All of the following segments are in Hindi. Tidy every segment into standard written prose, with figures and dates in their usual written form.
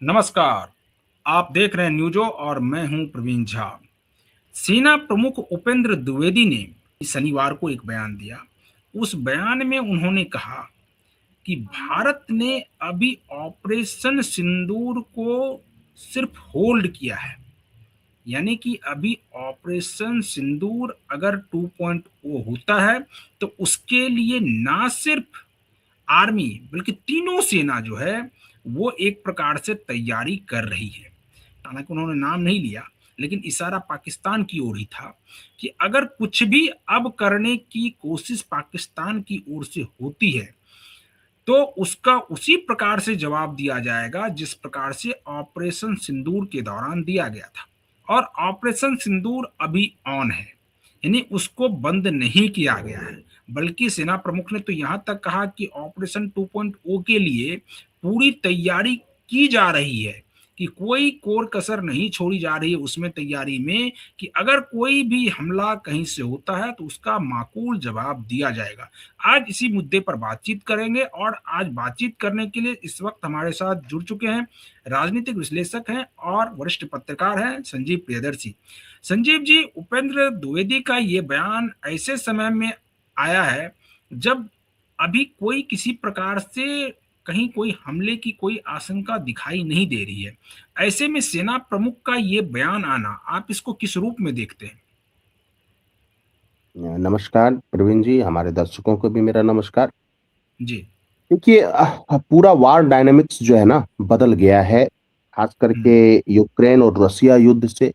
नमस्कार। आप देख रहे हैं न्यूजो और मैं हूं प्रवीण झा। सेना प्रमुख उपेंद्र द्विवेदी ने शनिवार को एक बयान दिया। उस बयान में उन्होंने कहा कि भारत ने अभी ऑपरेशन सिंदूर को सिर्फ होल्ड किया है। यानी कि अभी ऑपरेशन सिंदूर अगर 2.0 होता है तो उसके लिए ना सिर्फ आर्मी बल्कि तीनों सेना जो है वो एक प्रकार से तैयारी कर रही है। हालांकि उन्होंने नाम नहीं लिया, लेकिन इशारा पाकिस्तान की ओर ही था कि अगर कुछ भी अब करने की कोशिश पाकिस्तान की ओर से होती है तो उसका उसी प्रकार से जवाब दिया जाएगा जिस प्रकार से ऑपरेशन सिंदूर के दौरान दिया गया था। और ऑपरेशन सिंदूर अभी ऑन है, यानी उसको बंद नहीं किया गया है। बल्कि सेना प्रमुख ने तो यहां तक कहा कि ऑपरेशन 2.0 के लिए पूरी तैयारी की जा रही है, कि कोई कोर कसर नहीं छोड़ी जा रही है उसमें तैयारी में, कि अगर कोई भी हमला कहीं से होता है तो उसका माकूल जवाब दिया जाएगा। आज इसी मुद्दे पर बातचीत करेंगे और आज बातचीत करने के लिए इस वक्त हमारे साथ जुड़ चुके हैं राजनीतिक विश्लेषक हैं और वरिष्ठ पत्रकार हैं संजीव प्रियदर्शी। संजीव जी, उपेंद्र द्विवेदी का ये बयान ऐसे समय में आया है जब अभी कोई किसी प्रकार से कहीं कोई हमले की कोई आशंका दिखाई नहीं दे रही है। ऐसे में सेना प्रमुख का ये बयान आना, आप इसको किस रूप में देखते हैं? नमस्कार प्रवीण जी, हमारे दर्शकों को भी मेरा नमस्कार। जी। देखिए, पूरा वार डायनामिक्स जो है ना बदल गया है, खास हम्म। करके यूक्रेन और रसिया युद्ध से,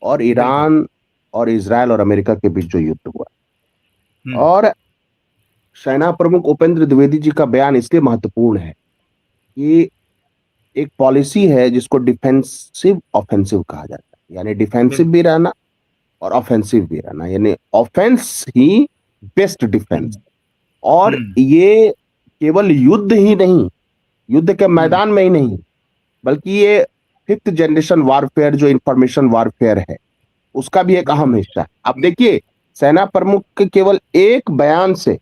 और बिल्कुल। ईरान और इजराइल और अमेरिका के बीच जो युद्ध हुआ। हम्म। और सेना प्रमुख उपेंद्र द्विवेदी जी का बयान इसलिए महत्वपूर्ण है कि एक पॉलिसी है जिसको डिफेंसिव ऑफेंसिव कहा जाता है, यानी डिफेंसिव बिल्कुल। भी रहना और ऑफेंसिव भी रहना, यानी ऑफेंस ही बेस्ट डिफेंस। हम्म। और हम्म। ये केवल युद्ध ही नहीं, युद्ध के हम्म। मैदान में ही नहीं, बल्कि ये फिफ्थ जनरेशन वारफेयर जो इंफॉर्मेशन वारफेयर है उसका भी एक अहम बिल्कुल। हिस्सा है। अब देखिए, सेना प्रमुख के केवल एक बयान से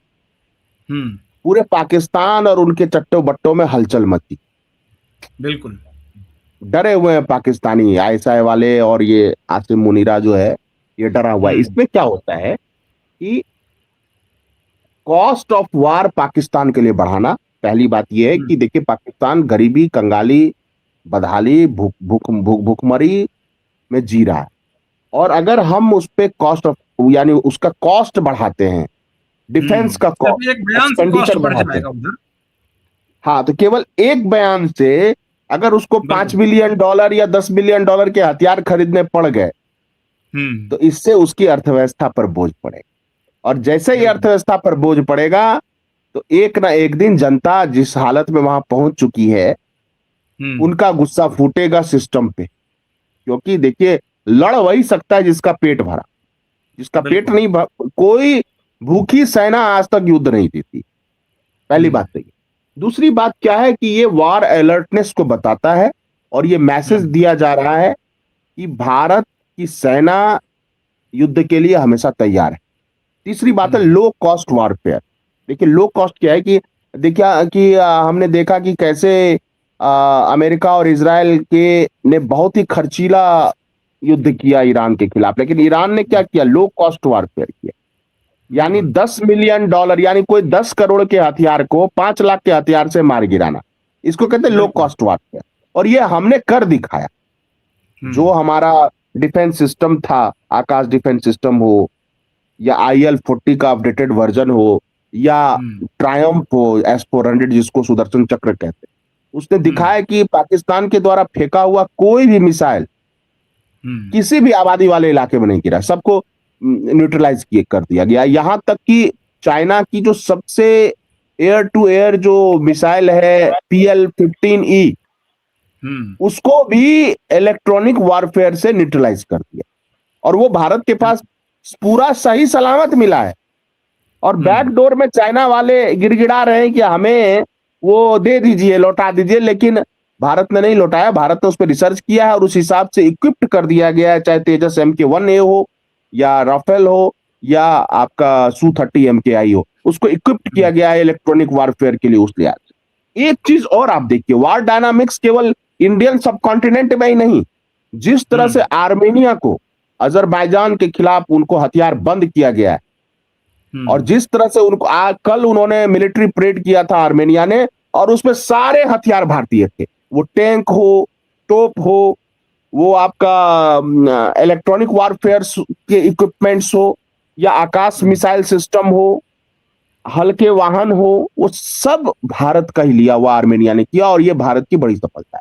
हम्म। पूरे पाकिस्तान और उनके चट्टो बट्टों में हलचल मची। बिल्कुल। डरे हुए हैं पाकिस्तानी आईएसआई वाले, और ये आसिम मुनीरा जो है ये डरा हुआ है। हम्म। इसमें क्या होता है कि कॉस्ट ऑफ वार पाकिस्तान के लिए बढ़ाना। पहली बात यह है हम्म। कि देखिए, पाकिस्तान गरीबी, कंगाली, बदहाली, भूख भूख भूख भूखमरी में जी रहा है। और अगर हम उस पे कॉस्ट ऑफ, यानी उसका कॉस्ट बढ़ाते हैं, डिफेंस का सिर्फ एक बयान से कॉस्ट एक्सपेंडिचर बढ़ बढ़ाते हैं, जाएगा उधर। हाँ, तो केवल एक बयान से अगर उसको पांच बिल्कुल। बिलियन डॉलर या 10 बिलियन डॉलर के हथियार खरीदने पड़ गए, हम्म। तो इससे उसकी अर्थव्यवस्था पर बोझ पड़ेगा। और जैसे ही बिल्कुल। अर्थव्यवस्था पर बोझ पड़ेगा, तो एक ना एक दिन जनता जिस हालत में वहां पहुंच चुकी है, हम्म। उनका गुस्सा फूटेगा सिस्टम पे। क्योंकि देखिए, लड़ वही सकता है जिसका पेट भरा, जिसका पेट बिल्कुल। नहीं कोई भूखी सेना आज तक युद्ध नहीं जीती। पहली हम्म। बात तो ये। दूसरी बात क्या है कि ये वार अलर्टनेस को बताता है, और ये मैसेज हम्म। दिया जा रहा है कि भारत की सेना युद्ध के लिए हमेशा तैयार है। तीसरी बात है हम्म। Low cost warfare. देखिए, लो कॉस्ट क्या है कि देखिए कि हमने देखा कि कैसे अमेरिका और इसराइल के ने बहुत ही खर्चीला युद्ध किया ईरान के खिलाफ, लेकिन ईरान ने क्या किया? लो कॉस्ट वारफेयर किया। यानी बिल्कुल। 10 मिलियन डॉलर, यानी कोई 10 करोड़ के हथियार को 5 लाख के हथियार से मार गिराना, इसको कहते हैं लो बिल्कुल। Cost warfare. और ये हमने कर दिखाया। जो हम्म। हमारा डिफेंस सिस्टम था, आकाश डिफेंस सिस्टम हो, या IL-40 का अपडेटेड वर्जन हो, या हम्म। ट्रायम्फ हो S-400 जिसको सुदर्शन चक्र कहते हैं, उसने हम्म। दिखाया कि पाकिस्तान के द्वारा फेंका हुआ कोई भी मिसाइल हम्म। किसी भी आबादी वाले इलाके में नहीं गिरा, सबको न्यूट्रलाइज किए कर दिया गया। यहां तक कि चाइना की जो सबसे एयर टू एयर जो मिसाइल है PL-15E, हम्म। उसको भी इलेक्ट्रॉनिक वारफेयर से न्यूट्रलाइज कर दिया। और वो भारत के पास बिल्कुल। पूरा सही सलामत मिला है। और बैक हम्म। डोर में चाइना वाले गिड़गिड़ा रहे हैं कि हमें वो दे दीजिए, लौटा दीजिए, लेकिन भारत ने नहीं लौटाया। भारत ने उस पर रिसर्च किया है और उस हिसाब से इक्विप्ड कर दिया गया है, चाहे तेजस MK-1A हो, या राफेल हो, या आपका Su-30 MKI हो, उसको इक्विप्ड किया हम्म। गया है इलेक्ट्रॉनिक वारफेयर के लिए। उस लिहाज से एक चीज और आप देखिए, वार डायनामिक्स केवल इंडियन सब कॉन्टिनेंट में ही नहीं, जिस तरह से आर्मेनिया को अजरबैजान के खिलाफ उनको हथियार बंद किया गया है, और जिस तरह से उनको कल उन्होंने मिलिट्री परेड किया था आर्मेनिया ने, और उसमें सारे हथियार भारतीय थे, वो टैंक हो, तोप हो, वो आपका इलेक्ट्रॉनिक वारफेयर के इक्विपमेंट्स हो, या आकाश मिसाइल सिस्टम हो, हल्के वाहन हो, वो सब भारत का ही लिया हुआ आर्मेनिया ने किया, और ये भारत की बड़ी सफलता है।